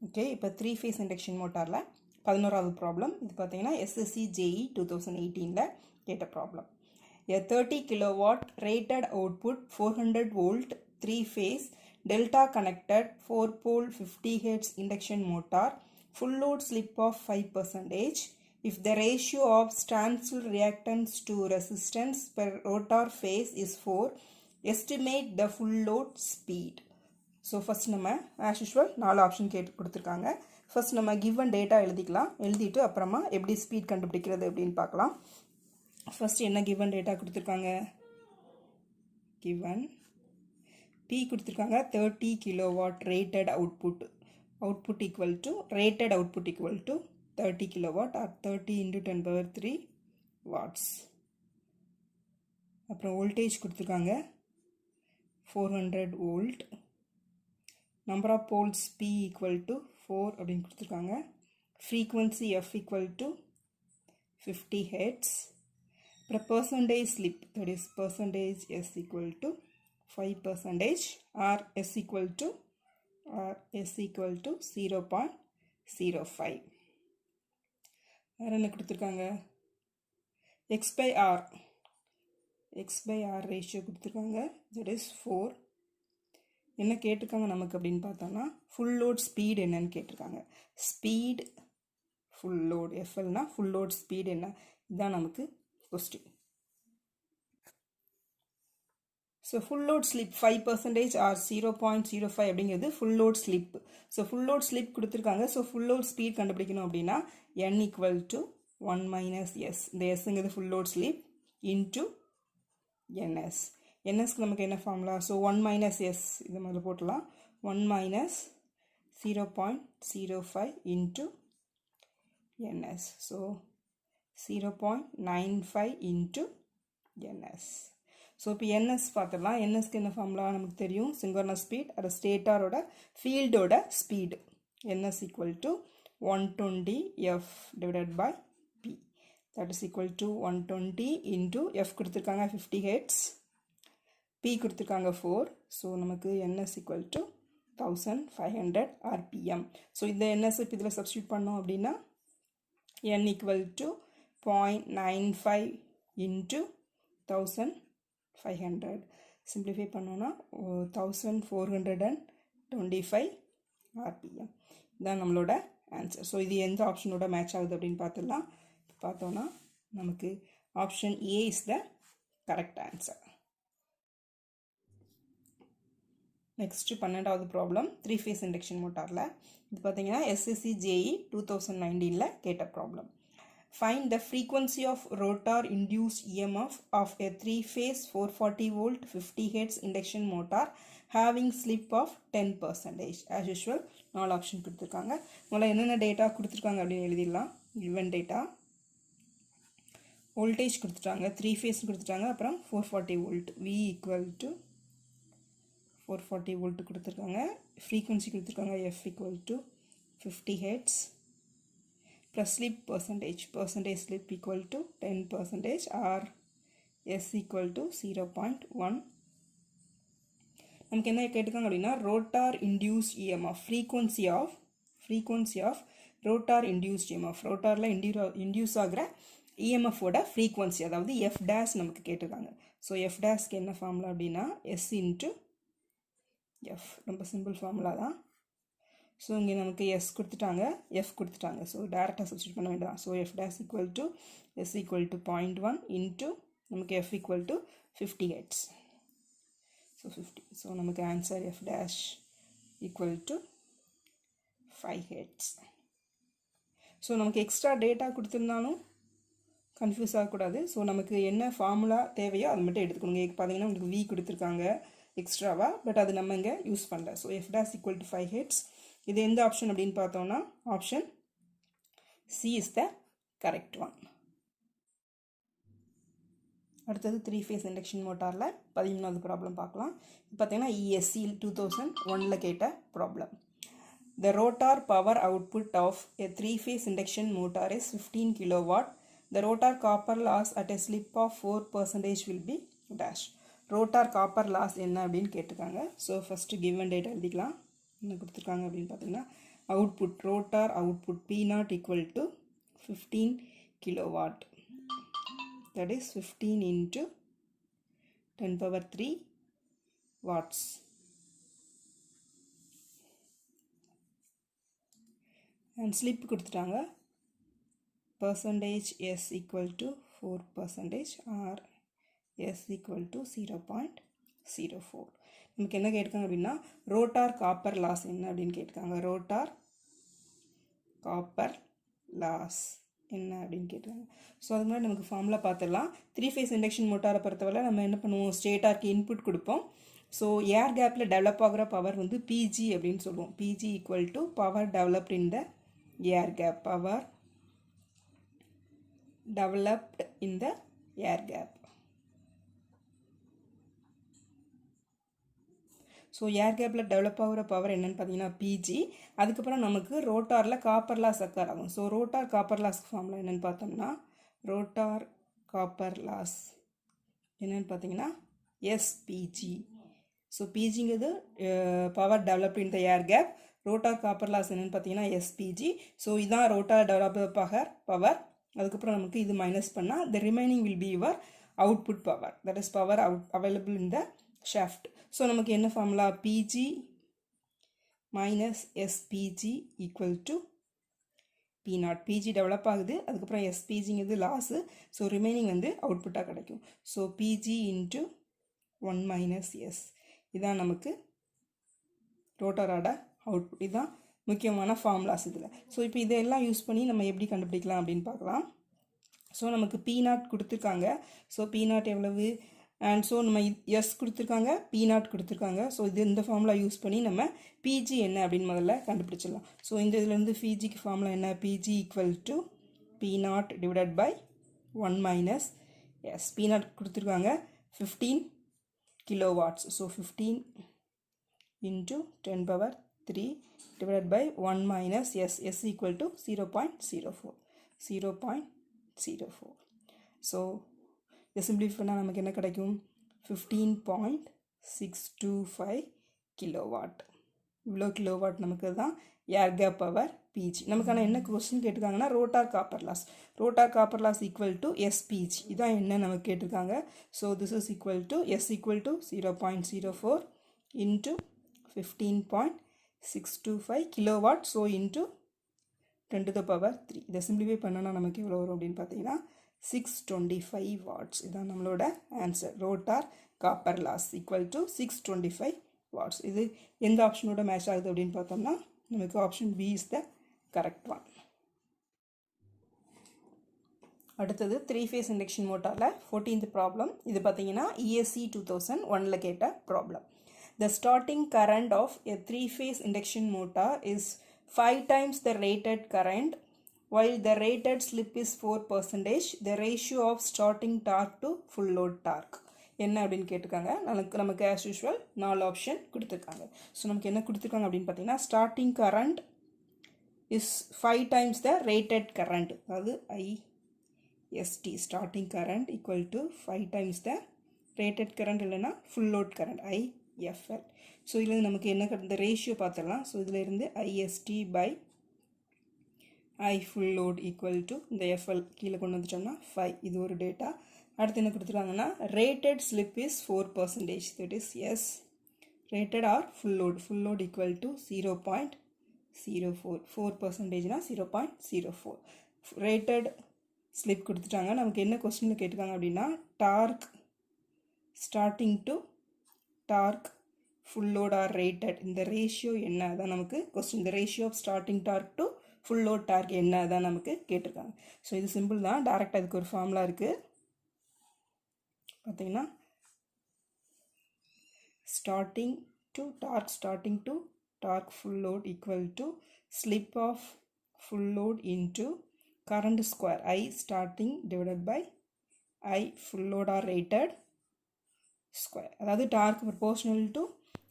Okay, இப்போ 3 phase induction மோட்டாரில் 11வது problem. இது பார்த்தீங்கன்னா SSC JE 2018 கேட்ட problem. A 30 kilowatt rated output 400 volt 3 phase delta connected 4 pole 50 Hz induction motor, full load slip of 5%. If the ratio of standstill reactance to resistance per rotor phase is 4, estimate the full load speed. So first நம்ம as usual 4 option கொடுத்துருக்காங்க. First நம்ம given data எழுதிக்கலாம். எழுதிட்டு அப்புறமா எப்படி speed கண்டுபிடிக்கிறது அப்படின்னு பார்க்கலாம். ஃபஸ்ட் என்ன கிவன் டேட்டா கொடுத்துருக்காங்க? கிவன் P கொடுத்துருக்காங்க 30 kilowatt rated output equal to rated output equal to 30 kilowatt or 30 into 10 power 3 watts. அப்புறம் வோல்டேஜ் கொடுத்துருக்காங்க 400 volt. Number of poles P equal to 4 அப்படின்னு கொடுத்துருக்காங்க. Frequency F equal to 50 Hz. அப்புறம் percentage slip, that is percentage S equal to 5% or S equal to 0.05. வேறு என்ன கொடுத்துருக்காங்க? X by R ratio கொடுத்துருக்காங்க, that is 4. என்ன கேட்டிருக்காங்க நமக்கு அப்படின்னு பார்த்தோம்னா ஃபுல் லோட் ஸ்பீட் என்னன்னு கேட்டிருக்காங்க. ஸ்பீட் ஃபுல் லோட் எஃப்எல்னா ஃபுல் லோட் ஸ்பீட் என்ன, இதுதான் நமக்கு question. So full load slip 5% or 0.05 அப்படிங்கிறது full load slip. So full load slip கொடுத்துருக்காங்க. ஸோ ஃபுல் லோட் ஸ்பீட் கண்டுபிடிக்கணும் அப்படின்னா n equal to 1 minus s. இந்த எஸ்ங்கிறது full load slip into ns. nsக்கு நமக்கு என்ன ஃபார்முலா? ஸோ 1 minus s இது முதல்ல போட்டலாம். 1 minus 0.05 into ns. So 0.95 into ns. So இப்போ ns பார்த்துடலாம். nsக்கு என்ன ஃபார்முலா நமக்கு தெரியும்? சிங்க்ரோனஸ் ஸ்பீட் அது ஸ்டேட்டாரோட ஃபீல்டோட speed. ns equal to 120 f divided by p. That is equal to 120 into f கொடுத்துருக்காங்க 50 Hz. P கொடுத்துருக்காங்க 4. ஸோ நமக்கு ns equal to 1500 rpm. So இந்த ns இப்போ இதில் சப்ஸ்டியூட் பண்ணோம் அப்படின்னா n equal to 0.95 into 1500. Simplify பண்ணோன்னா 1425 rpm. இதுதான் நம்மளோட ஆன்சர். ஸோ இது எந்த ஆப்ஷனோட மேட்ச் ஆகுது அப்படின்னு பார்த்துடலாம். பார்த்தோன்னா நமக்கு option A is the correct answer. Next 12வது ப்ராப்ளம் 3 phase இண்டக்ஷன் மோட்டாரில். இது பார்த்தீங்கன்னா SSC JE 2019 கேட்ட problem. Find the frequency of rotor induced EMF of a 3 phase 440 volt 50 Hz induction motor having slip of 10%. As usual 4 option கொடுத்துருக்காங்க. உங்களை என்னென்ன data கொடுத்துருக்காங்க அப்படின்னு எழுதிடலாம். கிவன் டேட்டா வோல்டேஜ் கொடுத்துட்டாங்க, 3 phase கொடுத்துட்டாங்க, அப்புறம் 440 volt V equal to 440 volt கொடுத்துருக்காங்க. ஃப்ரீக்வன்சி கொடுத்துருக்காங்க F equal to 50 Hz. Plus slip percentage slip equal to 10% or S equal to 0.1. நமக்கு என்ன கேட்டுக்காங்க அப்படின்னா rotor induced EMF frequency of rotor induced EMF, ரோட்டாரில் இன்டியூஸ் ஆகிற EMFோட ஃப்ரீக்வன்சி, அதாவது F டேஷ் நமக்கு கேட்டிருக்காங்க. ஸோ F டேஷ்க்கு என்ன ஃபார்முலா அப்படின்னா S இன்ட்டு F. ரொம்ப சிம்பிள் ஃபார்முலா தான். ஸோ இங்கே நமக்கு S கொடுத்துட்டாங்க, F கொடுத்துட்டாங்க. ஸோ டேரெக்டாக சப்ஸ்டியூட் பண்ண வேண்டாம். So F dash equal to S equal to 0.1 into நமக்கு F equal to 50 Hz. So 50. So நமக்கு answer F dash equal to 5 Hz. So நமக்கு எக்ஸ்ட்ரா டேட்டா கொடுத்துருந்தாலும் கன்ஃபியூஸ் ஆகக்கூடாது. ஸோ நமக்கு என்ன ஃபார்முலா தேவையோ அது மட்டும் எடுத்துக்கணுங்க. பார்த்தீங்கன்னா உங்களுக்கு V கொடுத்துருக்காங்க எக்ஸ்ட்ராவா, பட் அது நம்ம இங்கே யூஸ் பண்ணல. So F dash equal to 5 Hz. இது எந்த ஆப்ஷன் அப்படின்னு பார்த்தோம்னா option C is the correct one. அடுத்தது 3 phase இண்டக்ஷன் மோட்டாரில் 13வது ப்ராப்ளம் பார்க்கலாம். பார்த்தீங்கன்னா ESC 2001 கேட்ட problem. The rotor power output of a 3 phase induction motor is 15 kilowatt. The rotor copper loss at a slip of 4% will be dash. Rotor copper loss என்ன அப்படின்னு கேட்டிருக்காங்க. So first given data எழுதிக்கலாம். என்ன கொடுத்துருக்காங்க அப்படின்னு பார்த்தீங்கன்னா output rotor output P0 equal to 15 kilowatt, that is 15 into 10 power 3 watts. And slip கொடுத்துட்டாங்க percentage S equal to 4% or S equal to 0.04. நமக்கு என்ன கேட்காங்க அப்படின்னா ரோட்டார் காப்பர் லாஸ் என்ன அப்படின்னு கேட்காங்க. ரோட்டார் காப்பர் லாஸ் என்ன அப்படின்னு கேட்குறாங்க. ஸோ அது மாதிரி நமக்கு ஃபார்முலா பார்த்துடலாம். 3 phase இண்டக்ஷன் மோட்டாரை பொறுத்தவரை நம்ம என்ன பண்ணுவோம், ஸ்டேட்டாருக்கு இன்புட் கொடுப்போம். ஸோ ஏர் கேப்பில் டெவலப் ஆகிற பவர் வந்து PG அப்படின்னு சொல்லுவோம். PG equal to power developed in the air gap, power developed in the air gap. So air கேப்பில் டெவலப் ஆகிற பவர் என்னென்னு பார்த்தீங்கன்னா PG. அதுக்கப்புறம் நமக்கு ரோட்டாரில் காப்பர் லாஸ் அக்கர் ஆகும். So rotor copper loss formula என்னென்னு பார்த்தோம்னா ரோட்டார் காப்பர் லாஸ் என்னென்னு பார்த்தீங்கன்னா SPG. ஸோ PGங்கிறது power developed in the air gap. Rotor copper loss என்னென்னு பார்த்தீங்கன்னா SPG. ஸோ இதுதான் ரோட்டார் டெவலப் பவர். அதுக்கப்புறம் நமக்கு இது மைனஸ் பண்ணால் the remaining will be your output power, that is power available in the shaft. So நமக்கு என்ன formula, PG minus SPG equal to P0. PG develop ஆகுது, அதுக்கப்புறம் SPGங்கிறது லாஸு. ஸோ ரிமைனிங் வந்து அவுட்புட்டாக கிடைக்கும். So PG into 1 minus S இதான் நமக்கு ரோட்டரோட output. இதுதான் முக்கியமான ஃபார்முலாஸ் இதில். ஸோ இப்போ இதெல்லாம் யூஸ் பண்ணி நம்ம எப்படி கண்டுபிடிக்கலாம் அப்படின்னு பார்க்கலாம். ஸோ நமக்கு P0 கொடுத்துருக்காங்க. ஸோ P0 எவ்வளவு, அண்ட் ஸோ நம்ம S கொடுத்துருக்காங்க, P0 கொடுத்துருக்காங்க. ஸோ இந்த ஃபார்முலா யூஸ் பண்ணி நம்ம PG என்ன அப்படின்னு முதல்ல கண்டுபிடிச்சிடலாம். ஸோ இந்த இதுலேருந்து PGக்கு ஃபார்முலா என்ன, PG equal to P0 divided by 1 minus S. P0 கொடுத்துருக்காங்க 15 kilowatts. So 15 into 10 power 3 divided by 1 minus S. S equal to 0.04. 0.04. So இதை சிம்பிளிஃபை பண்ணால் நமக்கு என்ன கிடைக்கும், 15.625 கிலோவாட். இவ்வளோ கிலோவாட் நமக்கு தான் ஏர் கேப் பவர் PG. நமக்கான என்ன கொஸ்டின் கேட்டிருக்காங்கன்னா rotor copper loss. Rotor copper loss equal to SPG. இதான் என்ன நமக்கு கேட்டிருக்காங்க. So this is equal to S equal to 0.04 into 15.625 kilowatt. So into 10 to the power 3. இதை சிம்பிளிஃபை பண்ணனா நமக்கு எவ்வளோ வரும் அப்படின்னு பார்த்தீங்கன்னா 625 watts. இதான் நம்மளோட answer. Rotor copper loss equal to 625 watts. இது எந்த ஆப்ஷனோட மேட்ச் ஆகுது அப்படின்னு பார்த்தோம்னா நமக்கு option B is the correct one. அடுத்தது 3 phase இண்டக்ஷன் மோட்டாரில் 14th ப்ராப்ளம். இது பார்த்தீங்கன்னா ESC 2001 கேட்ட problem. The starting current of a 3 phase induction motor is 5 times the rated current. While the rated slip is 4%, the ratio of starting torque to full load torque என்ன அப்படின்னு கேட்டிருக்காங்க. நமக்கு as usual 4 option கொடுத்துருக்காங்க. So நமக்கு என்ன கொடுத்துருக்காங்க அப்படின்னு பார்த்தீங்கன்னா starting current is 5 times the rated current, அதாவது IST starting current equal to 5 times the rated current இல்லைன்னா full load current IFL. So இதில் நமக்கு என்ன இந்த ரேஷியோ பார்த்துடலாம். ஸோ இதில் இருந்து IST by I full load equal to இந்த FL கீழே கொண்டு வந்துட்டோம்னா 5. இது ஒரு டேட்டா. அடுத்து என்ன கொடுத்துருக்காங்கன்னா rated slip is 4%, that is S. rated or full load equal to 0.04. 4%னா 0.04. rated slip கொடுத்துட்டாங்க. நமக்கு என்ன கொஸ்டினில் கேட்டிருக்காங்க அப்படின்னா torque starting to torque full load or rated இந்த ரேஷியோ என்ன, அதான் நமக்கு கொஸ்டின். இந்த ratio of starting torque to full load torque என்ன தான் நமக்கு கேட்டிருக்காங்க. ஸோ இது சிம்பிள் தான், டைரெக்டாக அதுக்கு ஒரு ஃபார்முலா இருக்குது. பார்த்தீங்கன்னா starting to torque full load equal to slip of full load into current square I starting divided by I full load or rated square. அதாவது torque proportional to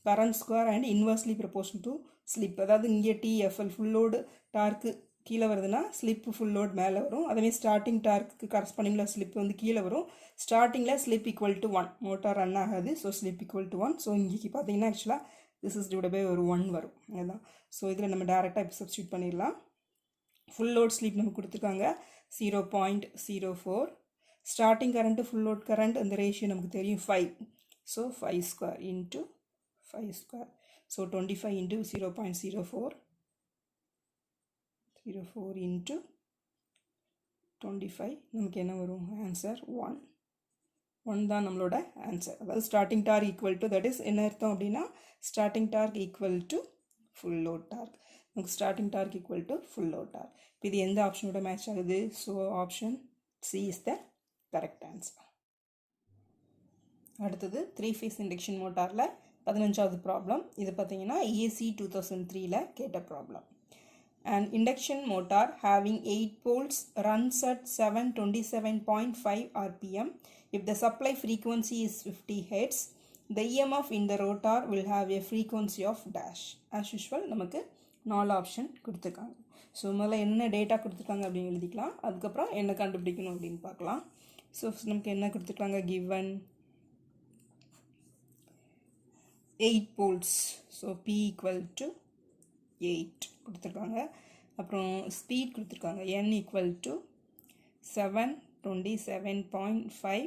current square and inversely proportional to slip. அதாவது இங்கே TFL full load torque கீழே வருதுன்னா slip full load மேலே வரும். அதேமாதிரி starting torque கரஸ்பாண்டிங்கில் slip வந்து கீழே வரும். ஸ்டார்டிங்கில் slip equal to 1, motor run ஆகாது. So slip equal to 1. So இங்கே பார்த்தீங்கன்னா ஆக்சுவலாக திஸ் இஸ் டிவைட் பை ஒரு 1 வரும் அதுதான். ஸோ இதில் நம்ம டேரெக்டாக இப்போ சப்ஸ்டியூட் பண்ணிடலாம். ஃபுல் லோட் ஸ்லீப் நமக்கு கொடுத்துருக்காங்க 0.04. Starting current full load current அந்த ரேஷியோ நமக்கு தெரியும் 5. So 5 square into 5 square. So 25 into 0.04 into 25 நமக்கு என்ன வரும் ஆன்சர் 1 தான் நம்மளோட ஆன்சர். அதாவது starting torque equal to, that is என்ன அர்த்தம் அப்படின்னா starting torque equal to full load torque. நமக்கு starting torque equal to full load torque. இப்போ இது எந்த ஆப்ஷனோட மேட்ச் ஆகுது? So option C is the correct answer. அடுத்தது 3 ஃபேஸ் இண்டக்ஷன் மோட்டாரில் 15வது ப்ராப்ளம். இது பார்த்தீங்கன்னா ESE 2003ல் கேட்ட problem. An induction motor having 8 poles runs at 727.5 rpm. If the supply frequency is 50 Hz, the EMF in the rotor will have a frequency of dash. As usual நமக்கு 4 option கொடுத்துருக்காங்க. So முதல்ல என்ன data கொடுத்துருக்காங்க அப்படின்னு எழுதிக்கலாம். அதுக்கப்புறம் என்ன கண்டுபிடிக்கணும் அப்படின்னு பார்க்கலாம். ஸோ நமக்கு என்ன கொடுத்துருக்காங்க? given 8 poles. So P equal to 8 கொடுத்துருக்காங்க. அப்புறம் ஸ்பீட் கொடுத்துருக்காங்க n equal to 727.5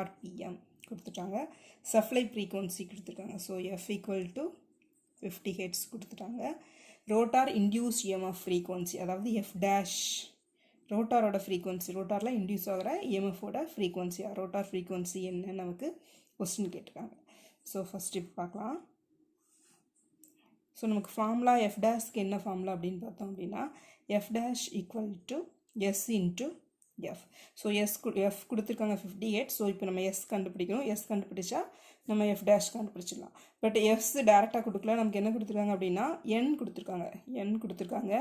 rpm கொடுத்துட்டாங்க. சப்ளை ஃப்ரீக்வன்சி கொடுத்துருக்காங்க. So f equal to 50 Hz கொடுத்துட்டாங்க. ரோட்டார் இன்டியூஸ் EMF ஃப்ரீக்வன்சி, அதாவது f டேஷ் ரோட்டாரோட ஃப்ரீக்வன்சி, ரோட்டாரில் இன்டியூஸ் ஆகிற EMFோட ஃப்ரீக்வன்சியா ரோட்டார் ஃப்ரீக்வன்சி என்னன்னு நமக்கு கொஸ்டின் கேட்டிருக்காங்க. ஸோ ஃபஸ்ட் இப்போ பார்க்கலாம். ஸோ நமக்கு ஃபார்முலா எஃப் டேஷ்க்கு என்ன ஃபார்முலா அப்படின்னு பார்த்தோம் அப்படின்னா F dash equal to S into F. So F கொடுத்துருக்காங்க 50 Hz. ஸோ இப்போ நம்ம எஸ் கண்டுபிடிக்கணும். எஸ் கண்டுபிடிச்சா நம்ம எஃப் டேஷ் கண்டுபிடிச்சிடலாம். பட் எஃப்ஸ் டேரெக்டாக கொடுக்கல. நமக்கு என்ன கொடுத்துருக்காங்க அப்படின்னா என் கொடுத்துருக்காங்க.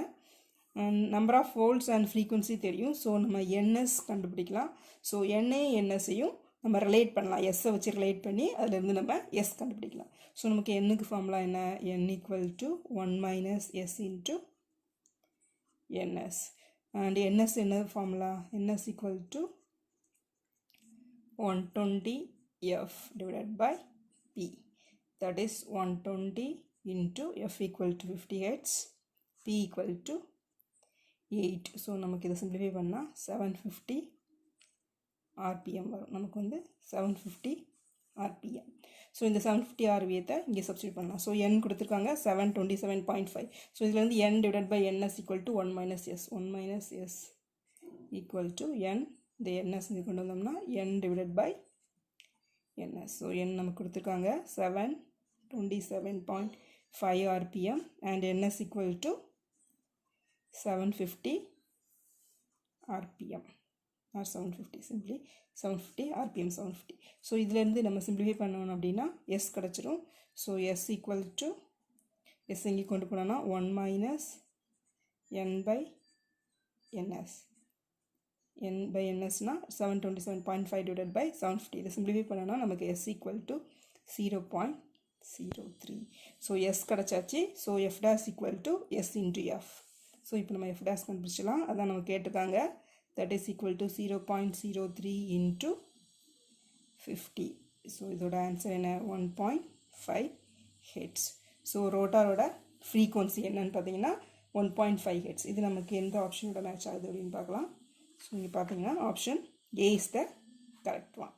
Number of volts and frequency தெரியும். ஸோ நம்ம என்எஸ் கண்டுபிடிக்கலாம். ஸோ என்எஸ்ஸையும் நம்ம ரிலேட் பண்ணலாம். எஸ்ஸை வச்சு ரிலேட் பண்ணி அதிலேருந்து நம்ம எஸ் கண்டுபிடிக்கலாம். ஸோ நமக்கு எண்ணுக்கு ஃபார்முலா என்ன? n equal to 1 minus s into ns. And ns என்ன formula? ns equal to 120 f divided by p. That is 120 into f equal to 50 Hz, p equal to 8. So நமக்கு இதை simplify பண்ணால் 750 RPM வரும். நமக்கு வந்து 750 RPM. So இந்த 750 RPMத்தை இங்கே substitute பண்ணலாம். ஸோ n கொடுத்துருக்காங்க 727.5. ஸோ இதுலேருந்து n divide by ns equal to 1 minus S. 1 minus S equal to n. இந்த ns இங்கே கொண்டு வந்தோம்னா n divide by ns. So n நமக்கு கொடுத்துருக்காங்க 727.5 RPM and ns equal to 750 RPM. or 750, simply 750 RPM 750. So இதுலேருந்து நம்ம simplify பண்ணணும் அப்படின்னா எஸ் கிடச்சிரும். So S equal to S இங்கே கொண்டு போனோன்னா 1 minus N by NS. N by என்எஸ்னால் 727.5 டிவைட் பை 750. இதை சிம்பிளிஃபை பண்ணோன்னா நமக்கு S equal to 0.03. So S கிடச்சாச்சு. So F dash equal to S into F. So இப்போ நம்ம எஃப் டேஸ் கண்டுபிடிச்சலாம். அதான் நம்ம கேட்டிருக்காங்க. That is equal to 0.03 into 50. So இதோட ஆன்சர் என்ன? 1.5 Hz. ஸோ ரோட்டாரோட ஃப்ரீக்வன்சி என்னன்னு பார்த்தீங்கன்னா 1.5 Hz. இது நமக்கு எந்த ஆப்ஷனோட மேட்ச் ஆகுது அப்படின்னு பார்க்கலாம். ஸோ இங்கே பார்த்தீங்கன்னா option A is the correct one.